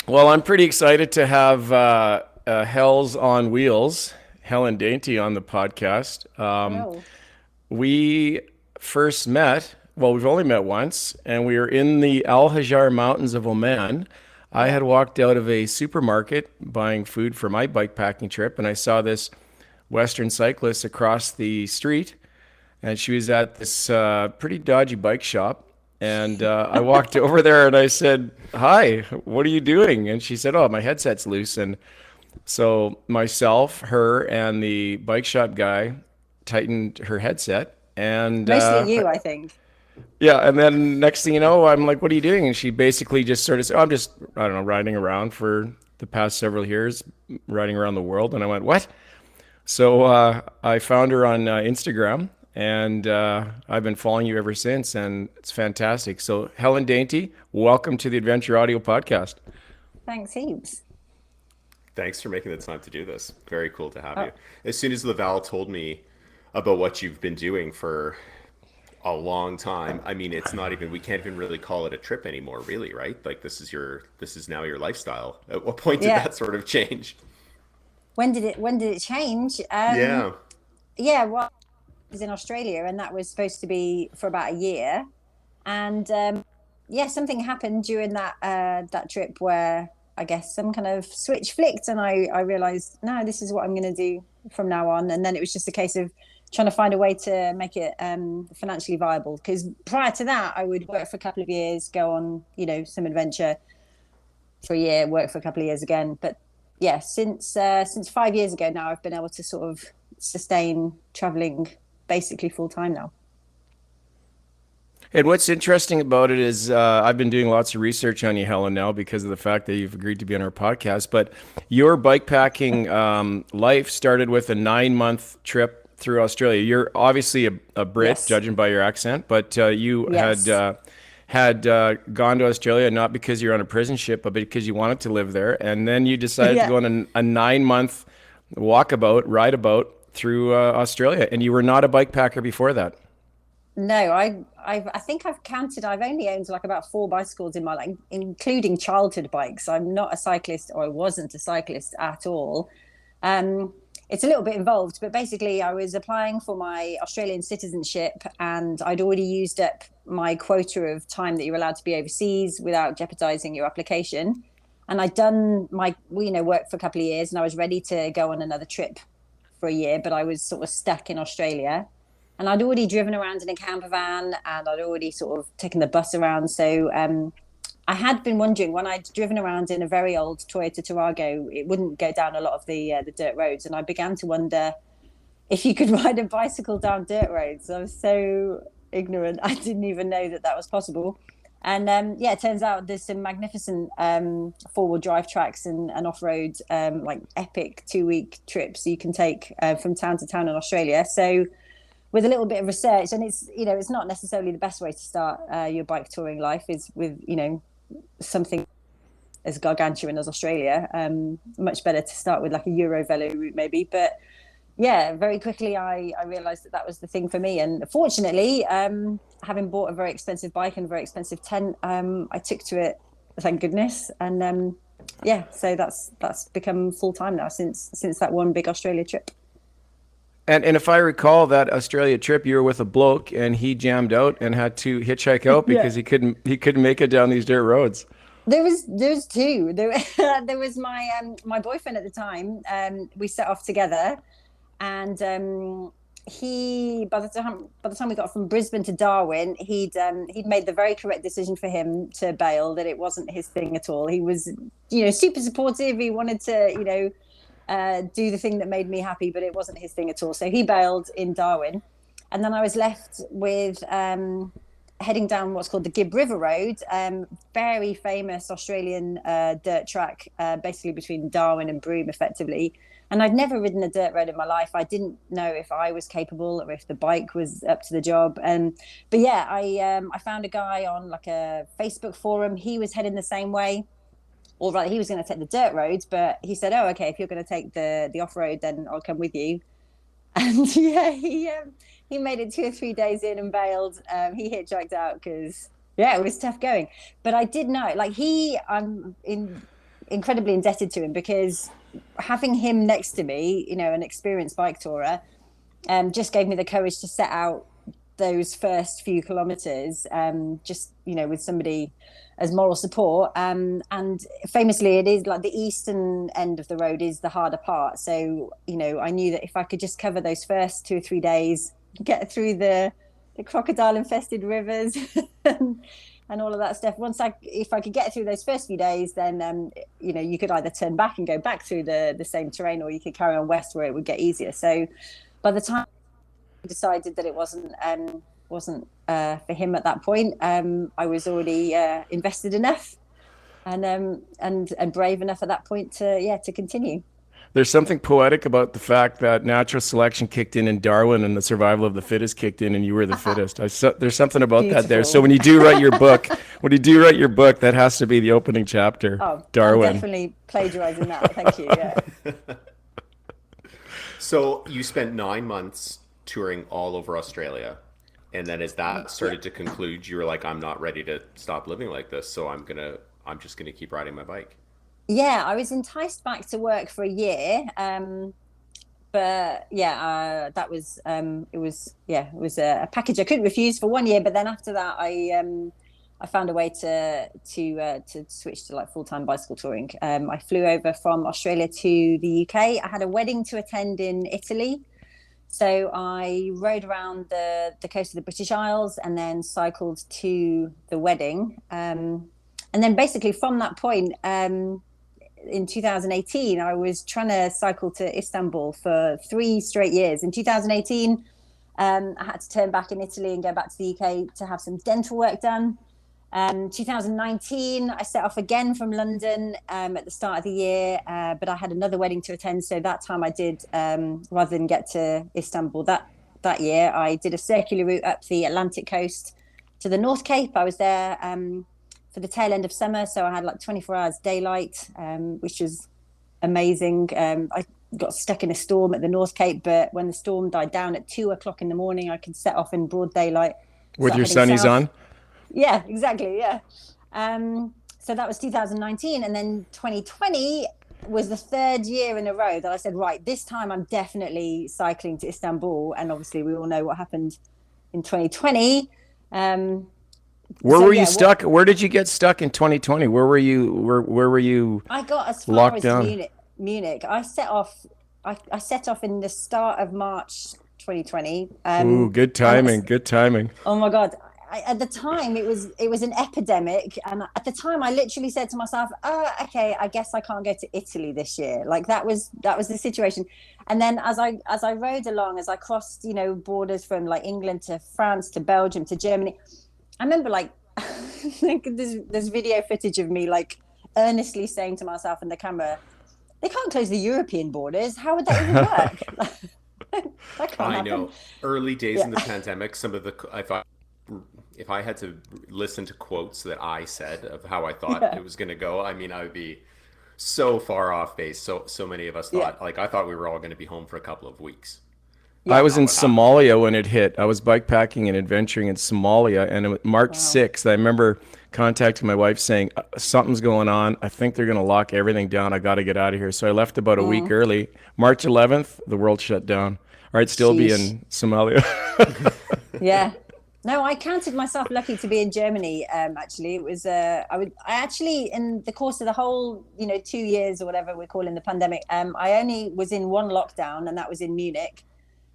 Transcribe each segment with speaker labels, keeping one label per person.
Speaker 1: Well, I'm pretty excited to have Hell's on Wheels, Helen Dainty, on the podcast.
Speaker 2: Oh,
Speaker 1: We first met, well, we've only met once, and we were in the Al Hajar Mountains of Oman. I
Speaker 2: yeah.
Speaker 1: had walked out of a supermarket buying food for my bike packing trip, and I saw this Western cyclist across the street, and she was at this pretty dodgy bike shop. And I walked over there and I said, "Hi, what are you doing?" And she said, "Oh, my headset's loose." And so myself, her, and the bike shop guy tightened her headset. And
Speaker 2: Mostly you, I think.
Speaker 1: yeah, and then next thing you know, I'm like, "What are you doing?" And she basically just sort of said, "Oh, I'm just, I don't know, riding around for the past several years, riding around the world." And I went, "What?" So I found her on Instagram, and I've been following you ever since, and it's fantastic. So Helen Dainty, welcome to the Adventure Audio Podcast.
Speaker 2: Thanks heaps.
Speaker 3: Thanks for making the time to do this. Very cool to have
Speaker 2: Oh,
Speaker 3: you. As soon as Laval told me about what you've been doing for a long time, I mean, it's not even, we can't even really call it a trip anymore, really, right? Like this is now your lifestyle. At what point did
Speaker 2: yeah.
Speaker 3: that sort of change?
Speaker 2: When did it change?
Speaker 3: Yeah.
Speaker 2: Yeah, well, I was in Australia and that was supposed to be for about a year. And yeah, something happened during that trip where I guess some kind of switch flicked and I realized, no, this is what I'm going to do from now on. And then it was just a case of trying to find a way to make it financially viable. Because prior to that, I would work for a couple of years, go on, some adventure for a year, work for a couple of years again. But yeah, since 5 years ago now, I've been able to sort of sustain traveling basically full time now.
Speaker 1: And what's interesting about it is I've been doing lots of research on you, Helen, now because of the fact that you've agreed to be on our podcast. But your bikepacking life started with a 9 month trip through Australia. You're obviously a Brit,
Speaker 2: Yes.
Speaker 1: judging by your accent, but you
Speaker 2: Yes.
Speaker 1: had gone to Australia not because you're on a prison ship, but because you wanted to live there. And then you decided to
Speaker 2: Yeah.
Speaker 1: go on a 9 month walkabout, ride about through Australia. And you were not a bike packer before that.
Speaker 2: No, I think I've counted. I've only owned like about four bicycles in my life, including childhood bikes. I'm not a cyclist, or I wasn't a cyclist at all. Um, it's a little bit involved, but basically, I was applying for my Australian citizenship, and I'd already used up my quota of time that you're allowed to be overseas without jeopardizing your application. And I'd done my, work for a couple of years, and I was ready to go on another trip for a year, but I was sort of stuck in Australia. And I'd already driven around in a camper van and I'd already sort of taken the bus around. So I had been wondering when I'd driven around in a very old Toyota Tarago, it wouldn't go down a lot of the dirt roads. And I began to wonder if you could ride a bicycle down dirt roads. I was so ignorant. I didn't even know that that was possible. And yeah, it turns out there's some magnificent four-wheel drive tracks and off-road, like epic 2 week trips you can take from town to town in Australia. So with a little bit of research, and it's not necessarily the best way to start your bike touring life is with something as gargantuan as Australia. Much better to start with like a Eurovelo route maybe, but yeah, very quickly I realized that that was the thing for me. And fortunately, having bought a very expensive bike and a very expensive tent, I took to it, thank goodness. And yeah, so that's become full time now since that one big Australia trip.
Speaker 1: And if I recall that Australia trip, you were with a bloke and he jammed out and had to hitchhike out because
Speaker 2: Yeah.
Speaker 1: he couldn't make it down these dirt roads.
Speaker 2: There was two. There was my boyfriend at the time. We set off together, and he by the time we got from Brisbane to Darwin, he'd made the very correct decision for him to bail. That it wasn't his thing at all. He was super supportive. He wanted to do the thing that made me happy, but it wasn't his thing at all. So he bailed in Darwin, and then I was left with heading down what's called the Gibb River Road, very famous Australian dirt track, basically between Darwin and Broome, effectively. And I'd never ridden a dirt road in my life. I didn't know if I was capable or if the bike was up to the job. But yeah, I found a guy on like a Facebook forum. He was heading the same way, or rather, he was going to take the dirt roads. But he said, "Oh, okay, if you're going to take the off road, then I'll come with you." And yeah, he made it 2 or 3 days in and bailed. He hitchhiked out because yeah, it was tough going. But I did know, like I'm in incredibly indebted to him, because having him next to me, you know, an experienced bike tourer, just gave me the courage to set out those first few kilometers, just, you know, with somebody as moral support. And famously, it is like the eastern end of the road is the harder part. So, you know, I knew that if I could just cover those first 2 or 3 days, get through the crocodile infested rivers and all of that stuff. If I could get through those first few days, then, you know, you could either turn back and go back through the same terrain, or you could carry on west where it would get easier. So by the time I decided that it wasn't for him at that point, I was already invested enough and brave enough at that point to continue.
Speaker 1: There's something poetic about the fact that natural selection kicked in Darwin, and the survival of the fittest kicked in, and you were the fittest. There's something about
Speaker 2: Beautiful.
Speaker 1: that there. So when you do write your book, that has to be the opening chapter.
Speaker 2: Oh,
Speaker 1: Darwin.
Speaker 2: I'm definitely plagiarizing that. Thank you. Yeah.
Speaker 3: So you spent 9 months touring all over Australia, and then as that started to conclude, you were like, I'm not ready to stop living like this, so I'm just gonna keep riding my bike.
Speaker 2: Yeah, I was enticed back to work for a year, but yeah, that was it was a package I couldn't refuse for 1 year. But then after that, I found a way to switch to like full-time bicycle touring. I flew over from Australia to the UK. I had a wedding to attend in Italy, so I rode around the coast of the British Isles and then cycled to the wedding. And then basically from that point, in 2018, I was trying to cycle to Istanbul for 3 straight years. In 2018, I had to turn back in Italy and go back to the UK to have some dental work done. 2019, I set off again from London at the start of the year, but I had another wedding to attend. So that time I did, rather than get to Istanbul that year, I did a circular route up the Atlantic coast to the North Cape. I was there for the tail end of summer, so I had like 24 hours daylight, which was amazing. I got stuck in a storm at the North Cape, but when the storm died down at 2 o'clock in the morning, I could set off in broad daylight
Speaker 1: with your sunnies on.
Speaker 2: Yeah, exactly. Yeah. So that was 2019, and then 2020 was the 3rd year in a row that I said, right, this time I'm definitely cycling to Istanbul. And obviously we all know what happened in 2020.
Speaker 1: Where were you stuck? Where did you get stuck in 2020? Where were you? Where were you?
Speaker 2: I got as far
Speaker 1: locked
Speaker 2: as
Speaker 1: down?
Speaker 2: Munich. I set off in the start of March 2020.
Speaker 1: Ooh, good timing. Good timing.
Speaker 2: Oh my God. At the time, it was an epidemic, and at the time, I literally said to myself, "Oh, okay, I guess I can't go to Italy this year." Like that was the situation. And then as I rode along, as I crossed, you know, borders from like England to France to Belgium to Germany, I remember like there's video footage of me like earnestly saying to myself in the camera, "They can't close the European borders. How would that even work?" That can't
Speaker 3: I
Speaker 2: happen.
Speaker 3: know. Early days in the pandemic, I thought if I had to listen to quotes that I said of how I thought it was going to go, I mean, I would be so far off base. So many of us thought, like, I thought we were all going to be home for a couple of weeks.
Speaker 1: I was in Somalia when it hit. I was bikepacking and adventuring in Somalia, and it was March 6th. I remember contacting my wife saying, something's going on. I think they're going to lock everything down. I got to get out of here. So I left about a week early. March 11th, the world shut down. Or I'd still be in Somalia.
Speaker 2: Yeah. No, I counted myself lucky to be in Germany. Actually, it was I actually, in the course of the whole 2 years or whatever we're calling the pandemic, I only was in one lockdown, and that was in Munich.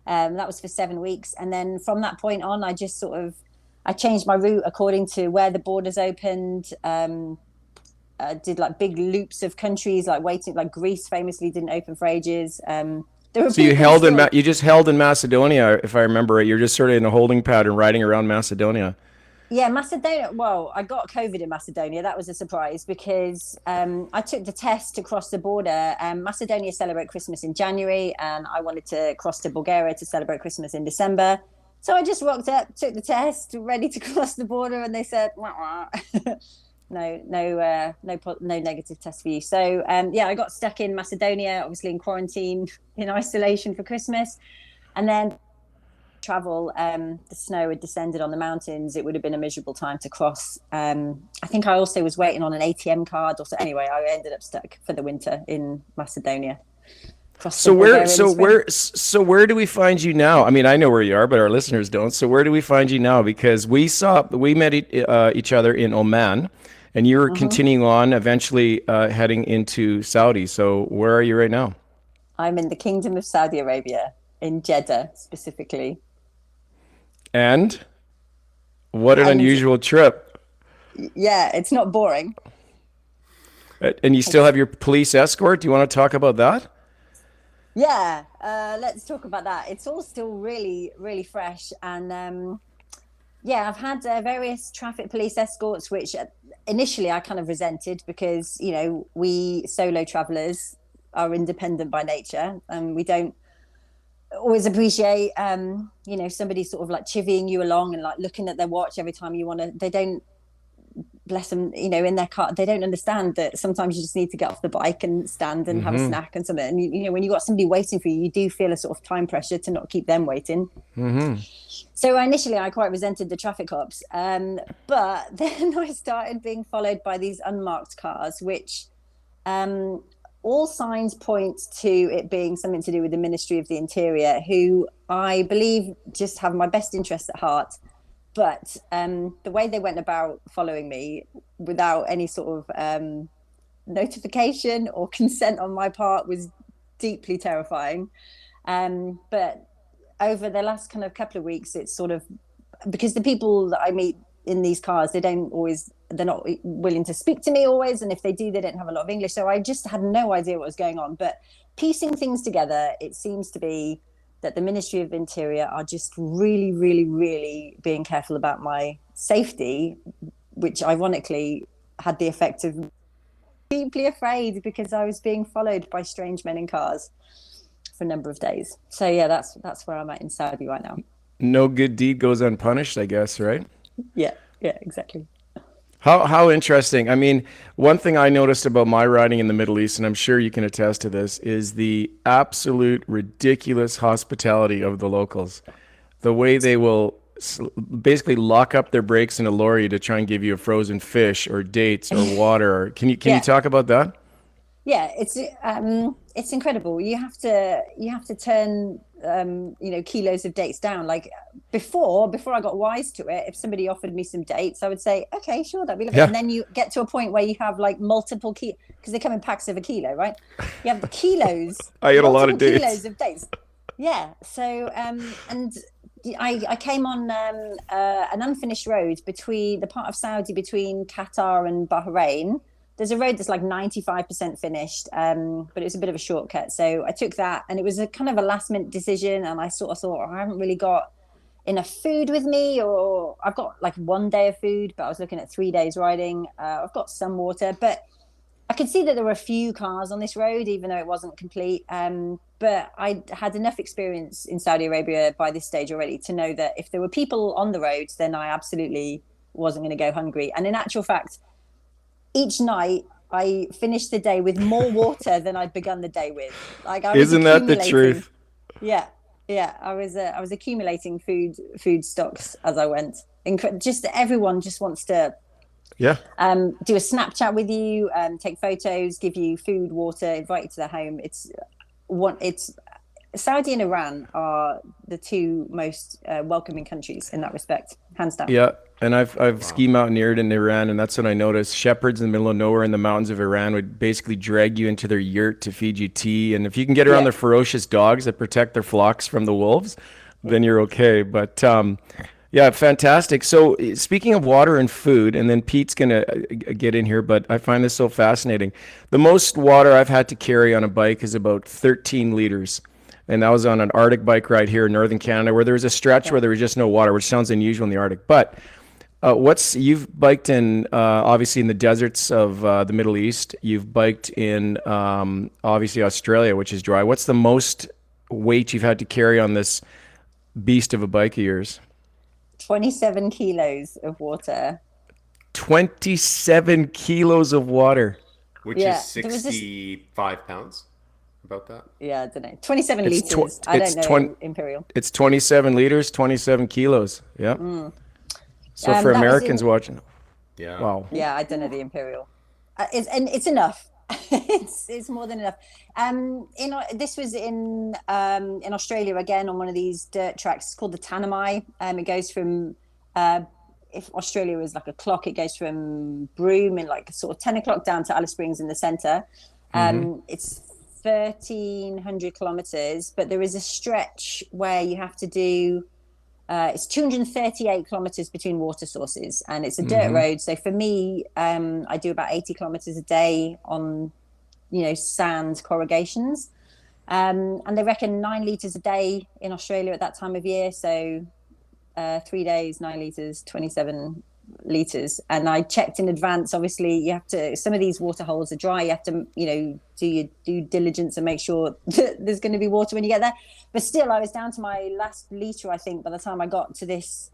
Speaker 2: That was for 7 weeks, and then from that point on, I just I changed my route according to where the borders opened. I did like big loops of countries, like waiting, like Greece famously didn't open for ages.
Speaker 1: So you just held in Macedonia, if I remember right. You're just sort of in a holding pattern, riding around Macedonia.
Speaker 2: Yeah, Macedonia. Well, I got COVID in Macedonia. That was a surprise because I took the test to cross the border. Macedonia celebrate Christmas in January, and I wanted to cross to Bulgaria to celebrate Christmas in December. So I just rocked up, took the test, ready to cross the border, and they said, wah, wah. No negative test for you. So yeah, I got stuck in Macedonia, obviously in quarantine, in isolation for Christmas, and then travel, the snow had descended on the mountains. It would have been a miserable time to cross. I think I also was waiting on an ATM card, or so. Anyway, I ended up stuck for the winter in Macedonia.
Speaker 1: So where do we find you now? I mean, I know where you are, but our listeners don't. So where do we find you now? Because we met each other in Oman, and you were continuing on, eventually heading into Saudi. So where are you right now?
Speaker 2: I'm in the Kingdom of Saudi Arabia, in Jeddah specifically.
Speaker 1: And what an unusual trip.
Speaker 2: Yeah, it's not boring.
Speaker 1: And you still have your police escort. Do you want to talk about that?
Speaker 2: Yeah, let's talk about that. It's all still really, really fresh. And yeah, I've had various traffic police escorts, which initially I kind of resented because, you know, we solo travelers are independent by nature and we don't always appreciate, you know, somebody sort of like chivying you along and like looking at their watch every time you want to. They don't, bless them, you know, in their car, they don't understand that sometimes you just need to get off the bike and stand and have a snack and something. And you know, when you got somebody waiting for you, you do feel a sort of time pressure to not keep them waiting. So initially I quite resented the traffic cops, but then I started being followed by these unmarked cars, which all signs point to it being something to do with the Ministry of the Interior, who I believe just have my best interests at heart. But the way they went about following me without any sort of notification or consent on my part was deeply terrifying. But over the last kind of couple of weeks, it's sort of because the people that I meet in these cars, they're not willing to speak to me always. And if they do, they don't have a lot of English. So I just had no idea what was going on. But piecing things together, it seems to be that the Ministry of Interior are just really, really, really being careful about my safety, which ironically had the effect of deeply afraid because I was being followed by strange men in cars for a number of days. So yeah, that's where I'm at in Saudi right now.
Speaker 1: No good deed goes unpunished, I guess, right?
Speaker 2: Yeah, exactly.
Speaker 1: How interesting. I mean, one thing I noticed about my riding in the Middle East, and I'm sure you can attest to this, is the absolute ridiculous hospitality of the locals. The way they will basically lock up their brakes in a lorry to try and give you a frozen fish or dates or water. Can you talk about that?
Speaker 2: Yeah, it's incredible. You have to turn you know, kilos of dates down. Like before I got wise to it, if somebody offered me some dates, I would say, okay, sure, that'd be lovely. Yeah. And then you get to a point where you have like multiple because they come in packs of a kilo, right? You have the kilos.
Speaker 1: I ate a lot of dates.
Speaker 2: Kilos of dates. Yeah. So and I came on an unfinished road between the part of Saudi between Qatar and Bahrain. There's a road that's like 95% finished, but it was a bit of a shortcut. So I took that, and it was a kind of a last minute decision. And I sort of thought, I haven't really got enough food with me, or I've got like 1 day of food, but I was looking at 3 days riding. I've got some water, but I could see that there were a few cars on this road, even though it wasn't complete. But I had enough experience in Saudi Arabia by this stage already to know that if there were people on the roads, then I absolutely wasn't going to go hungry. And in actual fact, each night I finished the day with more water than I'd begun the day with. Like
Speaker 1: Isn't that the truth?
Speaker 2: Yeah. I was accumulating food stocks as I went. Just everyone just wants to do a Snapchat with you, take photos, give you food, water, invite you to their home. It's Saudi and Iran are the two most welcoming countries in that respect, hands down.
Speaker 1: Yeah. And I've ski mountaineered in Iran, and that's what I noticed. Shepherds in the middle of nowhere in the mountains of Iran would basically drag you into their yurt to feed you tea. And if you can get around their ferocious dogs that protect their flocks from the wolves, then you're okay. But yeah, fantastic. So speaking of water and food, and then Pete's going to get in here, but I find this so fascinating. The most water I've had to carry on a bike is about 13 liters. And that was on an Arctic bike ride here in Northern Canada, where there was a stretch where there was just no water, which sounds unusual in the Arctic. But you've biked in obviously in the deserts of the Middle East. You've biked in obviously Australia, which is dry. What's the most weight you've had to carry on this beast of a bike of yours?
Speaker 2: 27 kilos of water.
Speaker 1: 27 kilos of water,
Speaker 3: which is 65 pounds. about that?
Speaker 2: Yeah, I don't know. 27
Speaker 1: It's
Speaker 2: liters. I don't
Speaker 1: it's
Speaker 2: know
Speaker 1: 20.
Speaker 2: imperial.
Speaker 1: It's 27 liters, 27 kilos. Yeah. So for
Speaker 2: That was
Speaker 1: Americans
Speaker 2: in.
Speaker 1: watching,
Speaker 3: Yeah.
Speaker 1: wow.
Speaker 2: Yeah, I don't know the imperial. It's enough. It's more than enough. This was in Australia again on one of these dirt tracks. It's called the Tanami. It goes from if Australia was like a clock, it goes from Broome in like sort of 10 o'clock down to Alice Springs in the centre. It's 1,300 kilometres, but there is a stretch where you have to do. It's 238 kilometers between water sources, and it's a dirt road. So for me, I do about 80 kilometers a day on, sand corrugations. And they reckon 9 liters a day in Australia at that time of year. So 3 days, 9 liters, 27 liters. And I checked in advance. Obviously, you have to, some of these water holes are dry. You have to, do your due diligence and make sure that there's going to be water when you get there. But still, I was down to my last liter, I think, by the time I got to this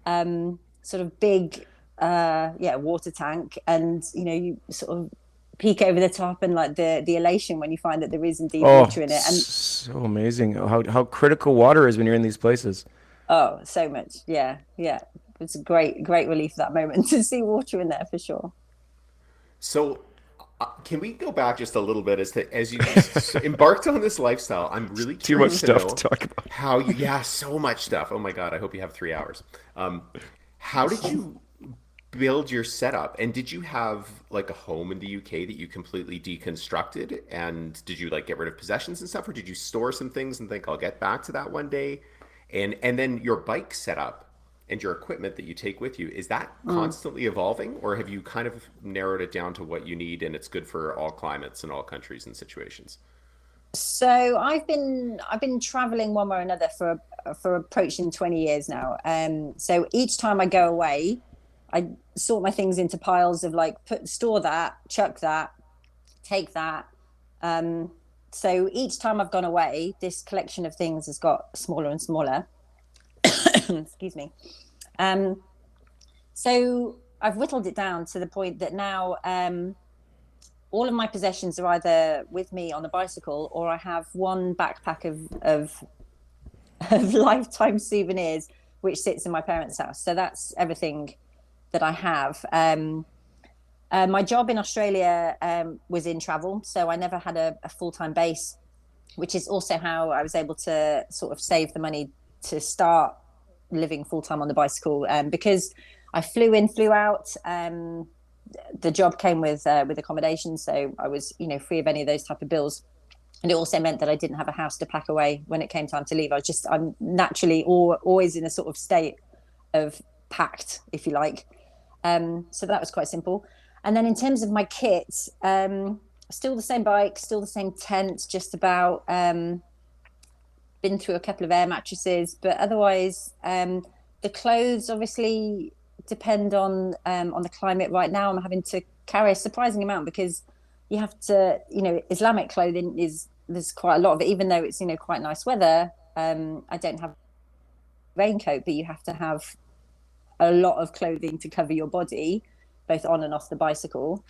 Speaker 2: sort of big, water tank. And, you sort of peek over the top and like the elation when you find that there is indeed water in it. And
Speaker 1: so amazing how critical water is when you're in these places.
Speaker 2: oh, so much. Yeah. Yeah. It's a great relief that moment to see water in there for sure.
Speaker 3: So, can we go back just a little bit as you embarked on this lifestyle? I'm really
Speaker 1: Too much
Speaker 3: curious to
Speaker 1: stuff
Speaker 3: know
Speaker 1: to talk about.
Speaker 3: how you, yeah, so much stuff. Oh my God, I hope you have 3 hours. How did you build your setup? And did you have like a home in the UK that you completely deconstructed? And did you like get rid of possessions and stuff, or did you store some things and think I'll get back to that one day? And then your bike setup and your equipment that you take with you, is that constantly evolving, or have you kind of narrowed it down to what you need and it's good for all climates and all countries and situations?
Speaker 2: So I've been traveling one way or another for approaching 20 years now. So each time I go away, I sort my things into piles of like store that, chuck that, take that. So each time I've gone away, this collection of things has got smaller and smaller. Excuse me. So I've whittled it down to the point that now all of my possessions are either with me on the bicycle, or I have one backpack of lifetime souvenirs which sits in my parents' house. So that's everything that I have. My job in Australia was in travel, so I never had a full-time base, which is also how I was able to sort of save the money to start living full-time on the bicycle, because I flew in, flew out. The job came with accommodation, so I was free of any of those type of bills. And it also meant that I didn't have a house to pack away when it came time to leave. I'm naturally always in a sort of state of packed, if you like. So that was quite simple. And then in terms of my kit, still the same bike, still the same tent, just about. Been through a couple of air mattresses, but otherwise, the clothes obviously depend on the climate. Right now, I'm having to carry a surprising amount because you have to, Islamic clothing there's quite a lot of it, even though it's quite nice weather. I don't have a raincoat, but you have to have a lot of clothing to cover your body, both on and off the bicycle.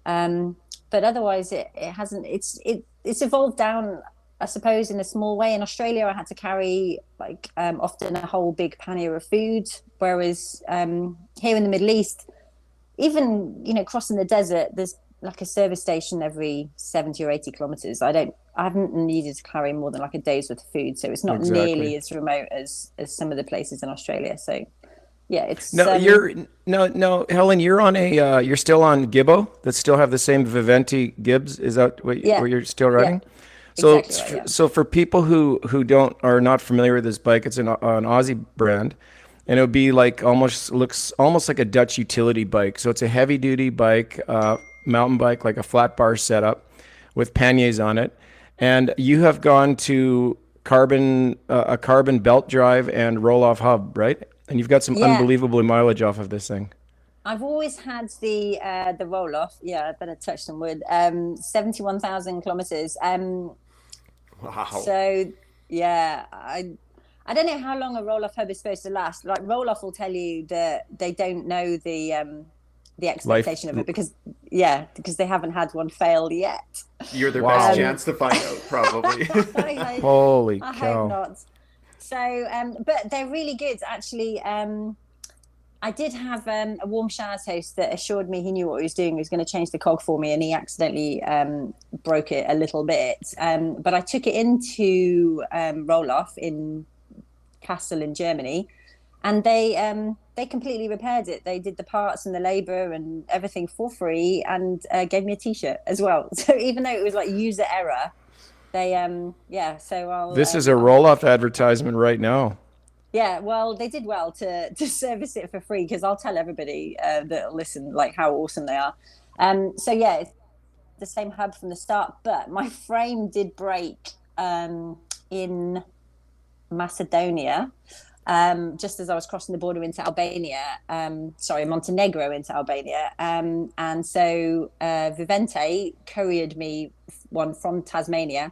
Speaker 2: But otherwise, it hasn't. It's evolved down, I suppose, in a small way. In Australia, I had to carry often a whole big pannier of food, whereas here in the Middle East, even crossing the desert, there's like a service station every 70 or 80 kilometers. I haven't needed to carry more than like a day's worth of food, so it's not nearly as remote as some of the places in Australia. So yeah, it's
Speaker 1: no, Helen, you're on you're still on Gibbo that still have the same Viventi Gibbs. Is that what you're still riding?
Speaker 2: Yeah.
Speaker 1: So,
Speaker 2: Exactly right,
Speaker 1: so for people who are not familiar with this bike, it's an Aussie brand, and it would be looks almost like a Dutch utility bike. So it's a heavy duty bike, mountain bike, like a flat bar setup with panniers on it. And you have gone to a carbon belt drive and roll off hub, right? And you've got some unbelievable mileage off of this thing.
Speaker 2: I've always had the roll off. Yeah, I better touch some wood. 71,000 kilometers.
Speaker 3: Wow.
Speaker 2: So yeah, I don't know how long a roll off hub is supposed to last. Like roll off will tell you that they don't know the expectation of it because they haven't had one fail yet.
Speaker 3: You're their best
Speaker 1: Wow.
Speaker 3: chance to find out, probably.
Speaker 1: Holy
Speaker 2: I hope
Speaker 1: cow.
Speaker 2: not. So, but they're really good, actually. I did have a warm showers host that assured me he knew what he was doing. He was going to change the cog for me, and he accidentally broke it a little bit. But I took it into roll-off in Kassel in Germany, and they completely repaired it. They did the parts and the labor and everything for free, and gave me a T-shirt as well. So even though it was like user error, they yeah. So
Speaker 1: This is a roll-off advertisement right now.
Speaker 2: yeah, well, they did well to service it for free, because I'll tell everybody that'll listen like how awesome they are. So yeah, it's the same hub from the start, but my frame did break in Macedonia, just as I was crossing the border into Albania. Sorry, Montenegro into Albania, and so Vivente couriered me one from Tasmania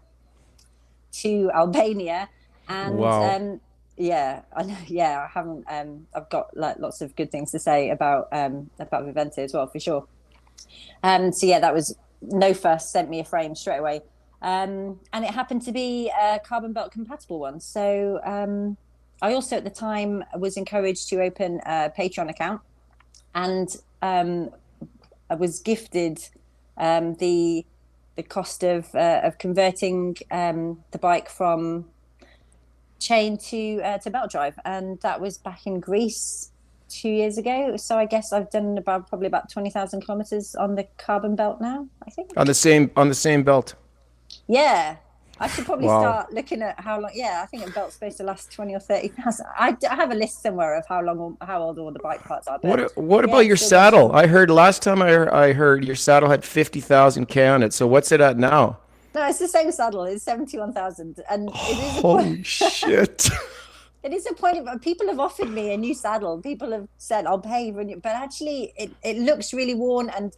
Speaker 2: to Albania, and
Speaker 1: Wow.
Speaker 2: yeah, I know. Yeah, I haven't. I've got like lots of good things to say about Vivente as well, for sure. So yeah, that was no fuss. Sent me a frame straight away, and it happened to be a carbon belt compatible one. So I also at the time was encouraged to open a Patreon account, and I was gifted the cost of converting the bike from chain to belt drive, and that was back in Greece 2 years ago. So I guess I've done probably about 20,000 kilometers on the carbon belt now, I think.
Speaker 1: On the same belt.
Speaker 2: Yeah, I should probably
Speaker 1: Wow.
Speaker 2: start looking at how long. Yeah, I think a belt's supposed to last 20 or 30,000. I have a list somewhere of how old all the bike parts are, but
Speaker 1: What
Speaker 2: yeah,
Speaker 1: about
Speaker 2: it's
Speaker 1: your
Speaker 2: still going
Speaker 1: saddle?
Speaker 2: strong.
Speaker 1: I heard last time I heard your saddle had 50,000 K on it. So what's it at now?
Speaker 2: No, it's the same saddle. It's 71,000, and it is a point.
Speaker 1: Holy shit.
Speaker 2: It is a point of people have offered me a new saddle. People have said I'll pay for it, but actually it looks really worn, and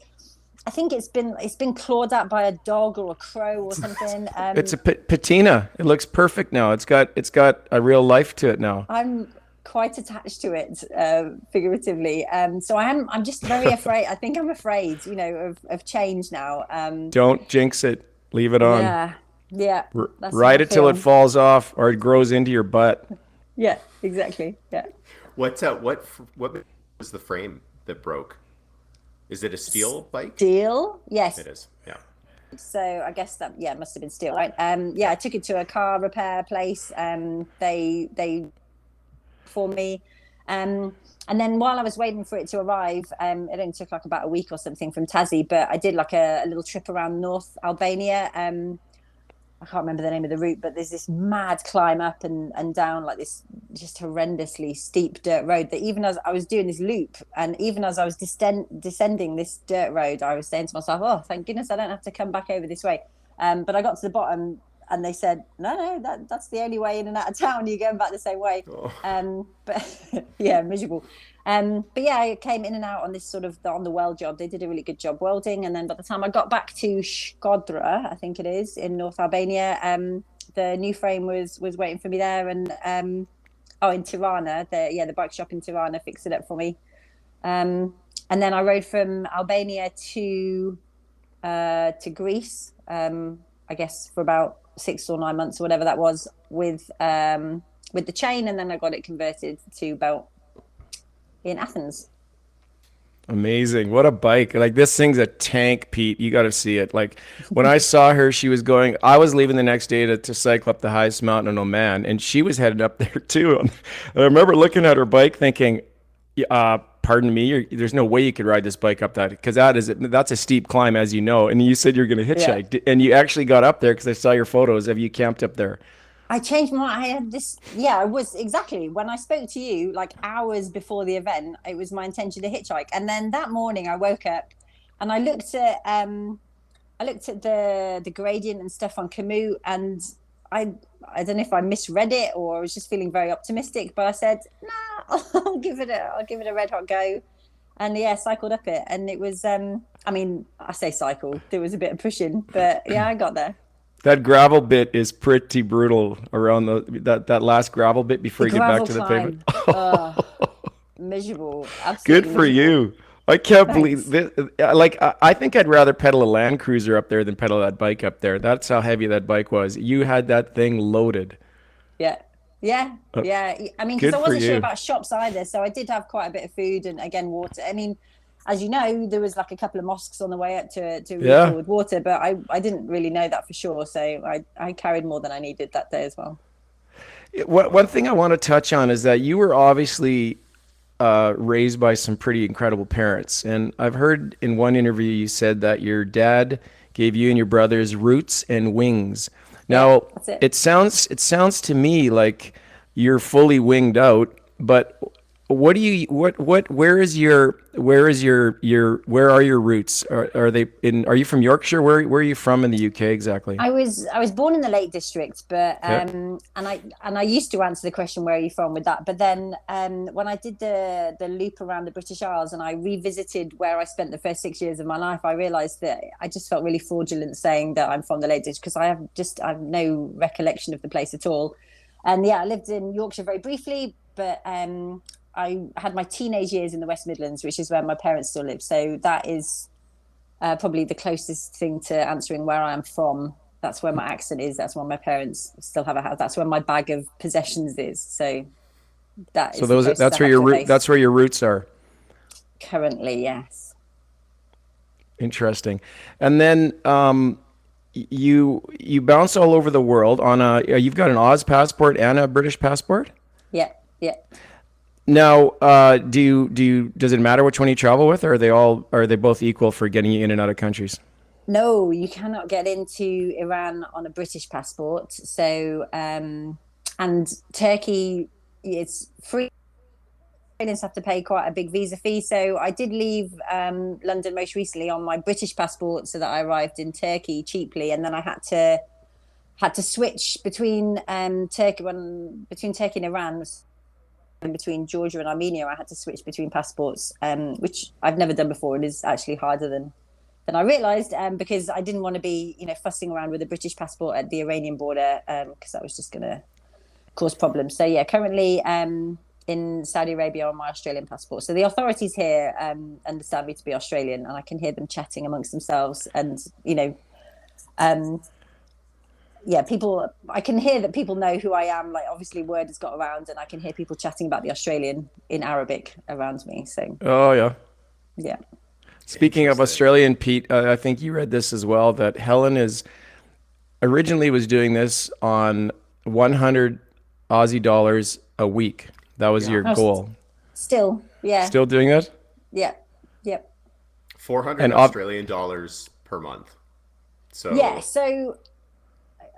Speaker 2: I think it's been clawed at by a dog or a crow or something.
Speaker 1: It's a patina. It looks perfect now. It's got a real life to it now.
Speaker 2: I'm quite attached to it, figuratively. So I'm just very afraid. I think I'm afraid, of change now.
Speaker 1: Don't jinx it. Leave it on.
Speaker 2: Yeah, yeah, that's how I
Speaker 1: Ride it till it
Speaker 2: feel.
Speaker 1: falls off or it grows into your butt.
Speaker 2: Yeah, exactly. Yeah.
Speaker 3: What was the frame that broke? Is it a steel bike?
Speaker 2: Deal. Yes.
Speaker 3: It is. Yeah.
Speaker 2: So I guess that, yeah, it must have been steel, right? Yeah, I took it to a car repair place. They for me, and then while I was waiting for it to arrive, it only took like about a week or something from Tassie, but I did like a little trip around North Albania. I can't remember the name of the route, but there's this mad climb up and down like this just horrendously steep dirt road that even as I was doing this loop, and even as I was descending this dirt road, I was saying to myself, oh, thank goodness I don't have to come back over this way. But I got to the bottom and they said, no, that's the only way in and out of town. You're going back the same way. But yeah, miserable. But yeah, I came in and out on this sort of on the weld job. They did a really good job welding. And then by the time I got back to Shkodra, I think it is, in North Albania, the new frame was waiting for me there. And in Tirana, the bike shop in Tirana fixed it up for me. And then I rode from Albania to Greece, I guess for about 6 or 9 months or whatever that was, with the chain, and then I got it converted to belt in Athens.
Speaker 1: Amazing. What a bike. Like this thing's a tank, Pete. You got to see it. Like when I saw her, I was leaving the next day to cycle up the highest mountain in Oman, and she was headed up there too. And I remember looking at her bike thinking, pardon me, there's no way you could ride this bike up that, because that's a steep climb, as you know. And you said you're going to
Speaker 2: Yeah.
Speaker 1: hitchhike, and you actually got up there because I saw your photos of you camped up there.
Speaker 2: I changed I had this, yeah, I was exactly when I spoke to you, like hours before the event, it was my intention to hitchhike. And then that morning I woke up and I looked at the gradient and stuff on Camus, and I don't know if I misread it or I was just feeling very optimistic, but I said, nah, I'll give it a red hot go. And yeah, cycled up it. And it was, I mean, I say cycle, there was a bit of pushing, but yeah, I got there.
Speaker 1: That gravel bit is pretty brutal around that last gravel bit before
Speaker 2: The
Speaker 1: you get back
Speaker 2: gravel
Speaker 1: to the pavement.
Speaker 2: climb, miserable,
Speaker 1: Good
Speaker 2: absolutely
Speaker 1: for
Speaker 2: miserable.
Speaker 1: you. I can't believe
Speaker 2: Thanks.
Speaker 1: this. Like, I think I'd rather pedal a Land Cruiser up there than pedal that bike up there. That's how heavy that bike was. You had that thing loaded.
Speaker 2: Yeah. Yeah.
Speaker 1: Uh,
Speaker 2: Yeah. I mean, because
Speaker 1: Good
Speaker 2: I
Speaker 1: for
Speaker 2: wasn't sure
Speaker 1: you.
Speaker 2: about shops either. So I did have quite a bit of food and again, water. I mean, as you know, there was like a couple of mosques on the way up to refill
Speaker 1: Yeah.
Speaker 2: with water, but I didn't really know that for sure. So I carried more than I needed that day as well.
Speaker 1: One thing I want to touch on is that you were obviously raised by some pretty incredible parents. And I've heard in one interview you said that your dad gave you and your brothers roots and wings.
Speaker 2: Yeah,
Speaker 1: Now,
Speaker 2: that's it.
Speaker 1: it sounds to me like you're fully winged out, but what do you what where are your roots? Are they in are you from Yorkshire? Where are you from in the UK exactly?
Speaker 2: I was born in the Lake District, but
Speaker 1: Okay.
Speaker 2: and I used to answer the question where are you from with that, but then when I did the loop around the British Isles and I revisited where I spent the first 6 years of my life, I realised that I just felt really fraudulent saying that I'm from the Lake District because I have no recollection of the place at all, and yeah, I lived in Yorkshire very briefly, but I had my teenage years in the West Midlands, which is where my parents still live, so that is probably the closest thing to answering where I am from. That's where my accent is. That's where my parents still have a house. That's where my bag of possessions is. So that
Speaker 1: So
Speaker 2: is the
Speaker 1: those
Speaker 2: closest I
Speaker 1: that's where
Speaker 2: have
Speaker 1: your
Speaker 2: to a
Speaker 1: root
Speaker 2: base
Speaker 1: that's where your roots are.
Speaker 2: currently. Yes.
Speaker 1: Interesting. And then you bounce all over the world on you've got an Oz passport and a British passport.
Speaker 2: Yeah. Yeah.
Speaker 1: Now, does it matter which one you travel with, or are they both equal for getting you in and out of countries?
Speaker 2: No, you cannot get into Iran on a British passport. So, and Turkey, it's free. Australians have to pay quite a big visa fee. So I did leave London most recently on my British passport, so that I arrived in Turkey cheaply, and then I had to switch between between Turkey and Iran, and between Georgia and Armenia. I had to switch between passports, which I've never done before. It is actually harder than I realised, because I didn't want to be fussing around with a British passport at the Iranian border, because that was just going to cause problems. So yeah, currently in Saudi Arabia on my Australian passport. So the authorities here understand me to be Australian, and I can hear them chatting amongst themselves, and um, yeah, people. I can hear that people know who I am. Like obviously, word has got around, and I can hear people chatting about the Australian in Arabic around me. So
Speaker 1: Oh yeah.
Speaker 2: yeah,
Speaker 1: Speaking of
Speaker 3: Interesting.
Speaker 1: Australian, Pete, I think you read this as well that Helen is originally was doing this on 100 Aussie dollars a week. That was
Speaker 3: Yeah.
Speaker 1: your
Speaker 2: no,
Speaker 1: goal.
Speaker 2: still, yeah,
Speaker 1: Still doing that?
Speaker 2: yeah, yeah,
Speaker 3: 400
Speaker 1: And
Speaker 3: Australian dollars per month.
Speaker 2: yeah.
Speaker 3: So,
Speaker 2: So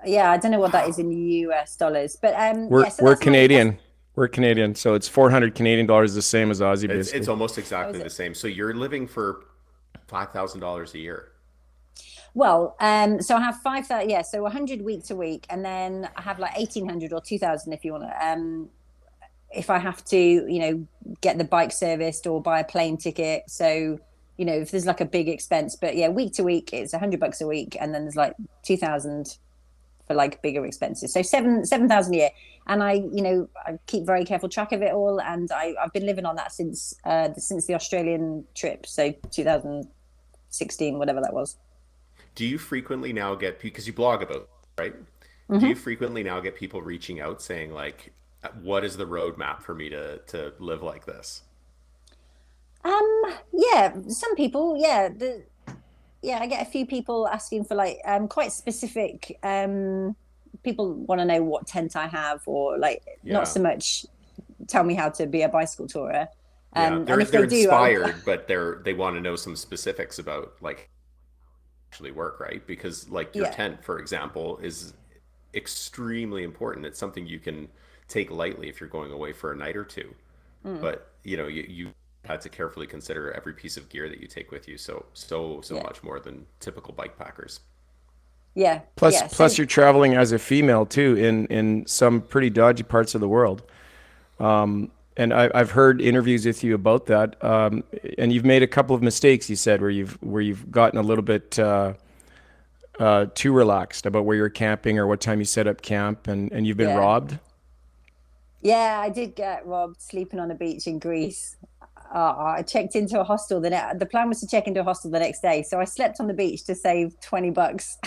Speaker 2: yeah, I don't know what that is
Speaker 3: wow.
Speaker 2: in US dollars, but
Speaker 1: we're
Speaker 2: yeah. So
Speaker 1: we're
Speaker 2: that's
Speaker 1: Canadian. We're Canadian, so it's 400 Canadian dollars, the same as Aussie,
Speaker 3: It's
Speaker 1: basically.
Speaker 3: almost
Speaker 2: that was
Speaker 3: exactly the
Speaker 2: it.
Speaker 3: same. So you're living for $5,000 a year.
Speaker 2: Well, so I have 5,000, yeah, so 100 week to week, and then I have like 1,800 or 2,000 if you want to. If I have to, get the bike serviced or buy a plane ticket. So, if there's like a big expense, but yeah, week to week, it's $100 a week, and then there's like 2,000 for like bigger expenses. So 7,000 a year, and I keep very careful track of it all, and I've been living on that since the Australian trip, so 2016, whatever that was.
Speaker 3: Do you frequently now get, because you blog about, right? Do you
Speaker 2: Mm-hmm.
Speaker 3: frequently now get people reaching out saying like, what is the roadmap for me to live like this?
Speaker 2: Yeah, some people, yeah, I get a few people asking for like quite specific. People want to know what tent I have, or like not
Speaker 3: Yeah.
Speaker 2: so much tell me how to be a bicycle tourer.
Speaker 3: Yeah.
Speaker 2: And
Speaker 3: They're
Speaker 2: if
Speaker 3: they're
Speaker 2: they do, I'll.
Speaker 3: inspired, but they want to know some specifics about like actually work, right? Because like your
Speaker 2: Yeah,
Speaker 3: tent, for example, is extremely important. It's something you can take lightly if you're going away for a night or two.
Speaker 2: mm,
Speaker 3: But you had to carefully consider every piece of gear that you take with you. So
Speaker 2: yeah,
Speaker 3: much more than typical bike packers.
Speaker 2: yeah,
Speaker 1: Plus,
Speaker 2: yeah.
Speaker 1: plus
Speaker 2: So
Speaker 1: you're traveling as a female too in some pretty dodgy parts of the world. And I've heard interviews with you about that. And you've made a couple of mistakes. You said where you've gotten a little bit too relaxed about where you're camping or what time you set up camp, and you've been
Speaker 2: yeah,
Speaker 1: robbed.
Speaker 2: yeah. I did get robbed sleeping on a beach in Greece. I checked into a hostel. The plan was to check into a hostel the next day, so I slept on the beach to save $20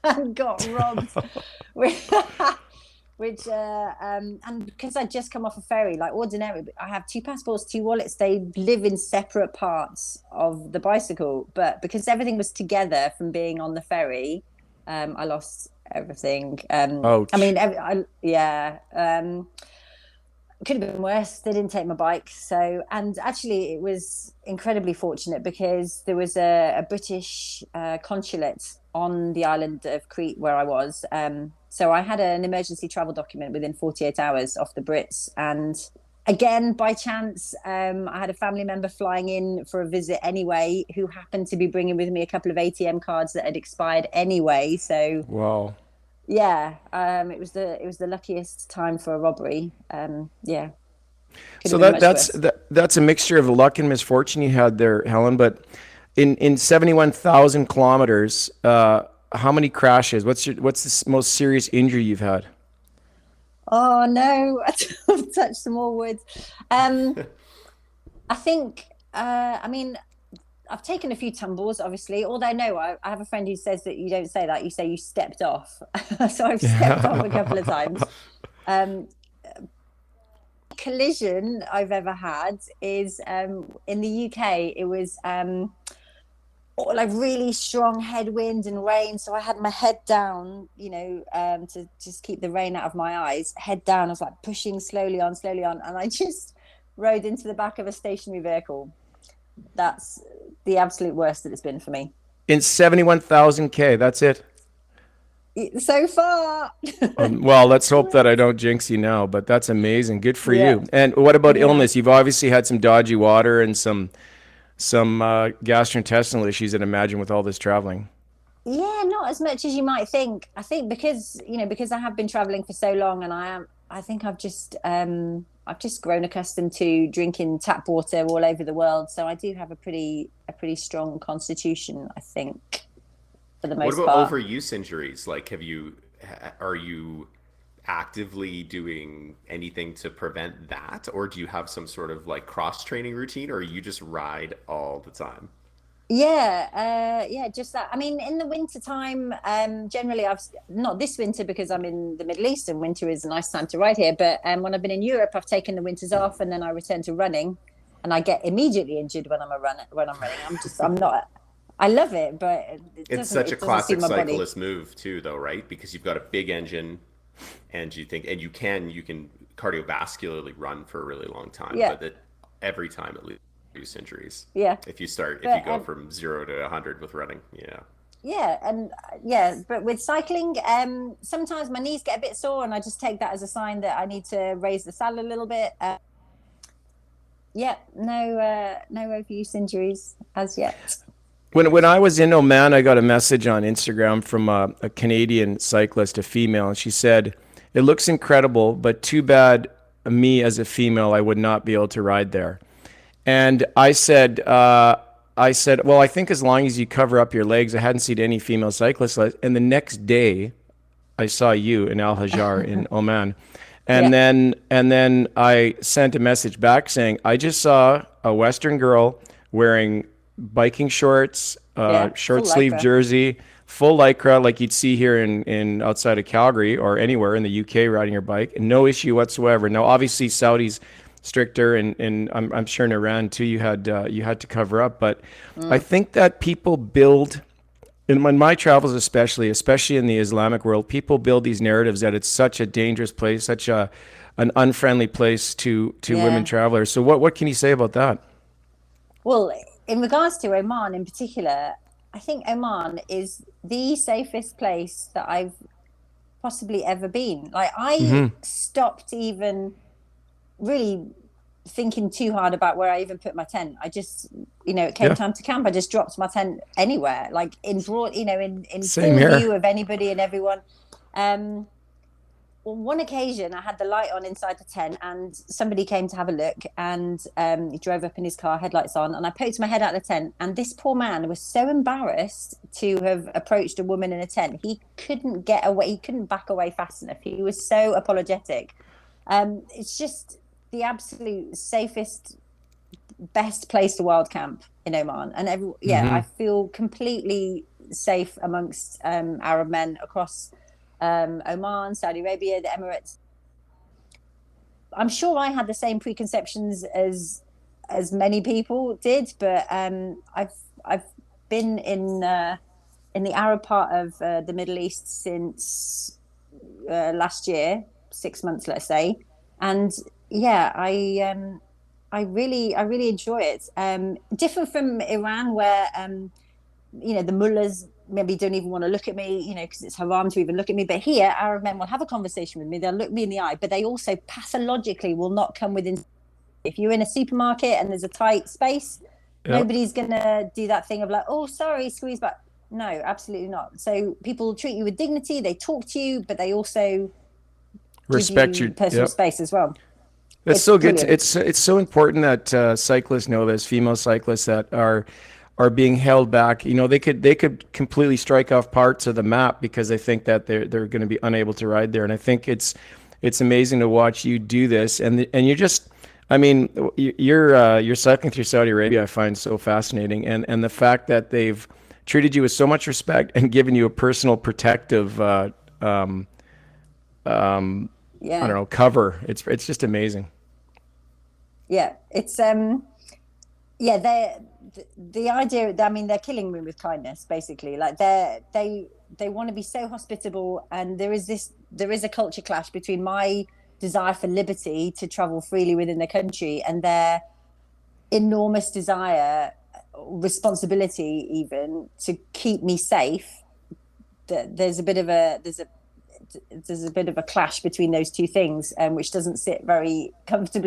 Speaker 2: and got robbed. Which and because I'd just come off a ferry, like ordinary, I have two passports, two wallets. They live in separate parts of the bicycle, but because everything was together from being on the ferry, I lost everything.
Speaker 1: Ouch.
Speaker 2: I mean, could have been worse. They didn't take my bike. So, and actually, it was incredibly fortunate because there was a British consulate on the island of Crete where I was. So I had an emergency travel document within 48 hours off the Brits. And again, by chance, I had a family member flying in for a visit anyway, who happened to be bringing with me a couple of ATM cards that had expired anyway. So
Speaker 1: Wow.
Speaker 2: yeah, it was the luckiest time for a robbery. Yeah. Could
Speaker 1: So
Speaker 2: have been much worse.
Speaker 1: that's a mixture of luck and misfortune you had there, Helen. But in 71,000 kilometers, how many crashes? What's the most serious injury you've had?
Speaker 2: Oh no, I've touched some more wood. I think, I mean, I've taken a few tumbles, obviously. Although, no, I have a friend who says that you don't say that. You say you stepped off. So I've stepped off a couple of times. Collision I've ever had is in the UK. It was like really strong headwind and rain. So I had my head down, to just keep the rain out of my eyes. Head down. I was like pushing slowly on, and I just rode into the back of a stationary vehicle. That's the absolute worst that it's been for me.
Speaker 1: In 71,000 K, that's it.
Speaker 2: So far.
Speaker 1: Well, let's hope that I don't jinx you now, but that's amazing. Good for
Speaker 2: Yeah.
Speaker 1: you. And what about
Speaker 2: Yeah.
Speaker 1: illness? You've obviously had some dodgy water and some gastrointestinal issues, I'd imagine, with all this traveling.
Speaker 2: Yeah, not as much as you might think. I think because I have been traveling for so long, and I think I've just grown accustomed to drinking tap water all over the world. So I do have a pretty strong constitution, I think, for the
Speaker 3: What
Speaker 2: most
Speaker 3: about
Speaker 2: part.
Speaker 3: overuse injuries? Like, are you actively doing anything to prevent that, or do you have some sort of like cross training routine, or you just ride all the time?
Speaker 2: Yeah, just that. I mean, in the winter time, generally I've not this winter because I'm in the Middle East and winter is a nice time to ride here. But when I've been in Europe, I've taken the winters off and then I return to running, and I get immediately injured when I'm running. I'm not. I love it, but
Speaker 3: It's such a
Speaker 2: it doesn't suit
Speaker 3: classic
Speaker 2: my body.
Speaker 3: cyclist move too, though, right? Because you've got a big engine, and you can cardiovascularly run for a really long time,
Speaker 2: Yeah,
Speaker 3: but every time it leads to injuries.
Speaker 2: yeah.
Speaker 3: If you
Speaker 2: But
Speaker 3: go from 0 to 100 with running, yeah.
Speaker 2: yeah, and yeah, but with cycling, sometimes my knees get a bit sore, and I just take that as a sign that I need to raise the saddle a little bit. Yeah, no overuse injuries as yet.
Speaker 1: When I was in Oman, I got a message on Instagram from a Canadian cyclist, a female, and she said, "It looks incredible, but too bad me as a female, I would not be able to ride there." And I said, well, I think as long as you cover up your legs, I hadn't seen any female cyclists. And the next day, I saw you in Al Hajar in Oman.
Speaker 2: Yeah,
Speaker 1: And then I sent a message back saying, I just saw a Western girl wearing biking shorts,
Speaker 2: yeah,
Speaker 1: short
Speaker 2: full
Speaker 1: sleeve
Speaker 2: lycra.
Speaker 1: jersey, full lycra like you'd see here in outside of Calgary or anywhere in the UK riding your bike. No issue whatsoever. Now, obviously, Saudis stricter, and I'm sure in Iran too, you had to cover up. But I
Speaker 2: Mm.
Speaker 1: think that people build in my travels, especially in the Islamic world, people build these narratives that it's such a dangerous place, such an unfriendly place to women
Speaker 2: Yeah.
Speaker 1: travelers. So what can you say about that?
Speaker 2: Well, in regards to Oman in particular, I think Oman is the safest place that I've possibly ever been. Like, I
Speaker 1: Hmm.
Speaker 2: stopped even really thinking too hard about where I even put my tent. I just, it came
Speaker 1: Yeah,
Speaker 2: time to camp. I just dropped my tent anywhere, like in broad, in
Speaker 1: same
Speaker 2: full
Speaker 1: here.
Speaker 2: view of anybody and everyone. Um, on one occasion, I had the light on inside the tent, and somebody came to have a look, and he drove up in his car, headlights on, and I poked my head out of the tent, and this poor man was so embarrassed to have approached a woman in a tent. He couldn't get away. He couldn't back away fast enough. He was so apologetic. It's just the absolute safest best place to wild camp in Oman. And I feel completely safe amongst Arab men across Oman, Saudi Arabia, the Emirates. I'm sure I had the same preconceptions as many people did, but I've been in the Arab part of the Middle East since last year, 6 months, let's say, and yeah, I really enjoy it. Different from Iran, where the mullahs maybe don't even want to look at me, because it's haram to even look at me. But here, Arab men will have a conversation with me. They'll look me in the eye, but they also pathologically will not come within. If you're in a supermarket and there's a tight space, nobody's gonna do that thing of like, oh, sorry, squeeze back. No, absolutely not. So people treat you with dignity. They talk to you, but they also
Speaker 1: respect
Speaker 2: your
Speaker 1: your
Speaker 2: personal space as well.
Speaker 1: That's
Speaker 2: It's
Speaker 1: so good.
Speaker 2: brilliant.
Speaker 1: It's so important that cyclists know this. Female cyclists that are being held back. They could completely strike off parts of the map because they think that they're going to be unable to ride there. And I think it's amazing to watch you do this. And you're just, I mean, you're cycling through Saudi Arabia. I find so fascinating, and the fact that they've treated you with so much respect and given you a personal protective I don't
Speaker 2: Yeah,
Speaker 1: know, cover. It's just amazing.
Speaker 2: yeah. It's yeah. The idea. I mean, they're killing me with kindness, basically. Like they want to be so hospitable, and there is a culture clash between my desire for liberty to travel freely within the country and their enormous desire, responsibility, even to keep me safe. That there's a bit of a clash between those two things, which doesn't sit very comfortably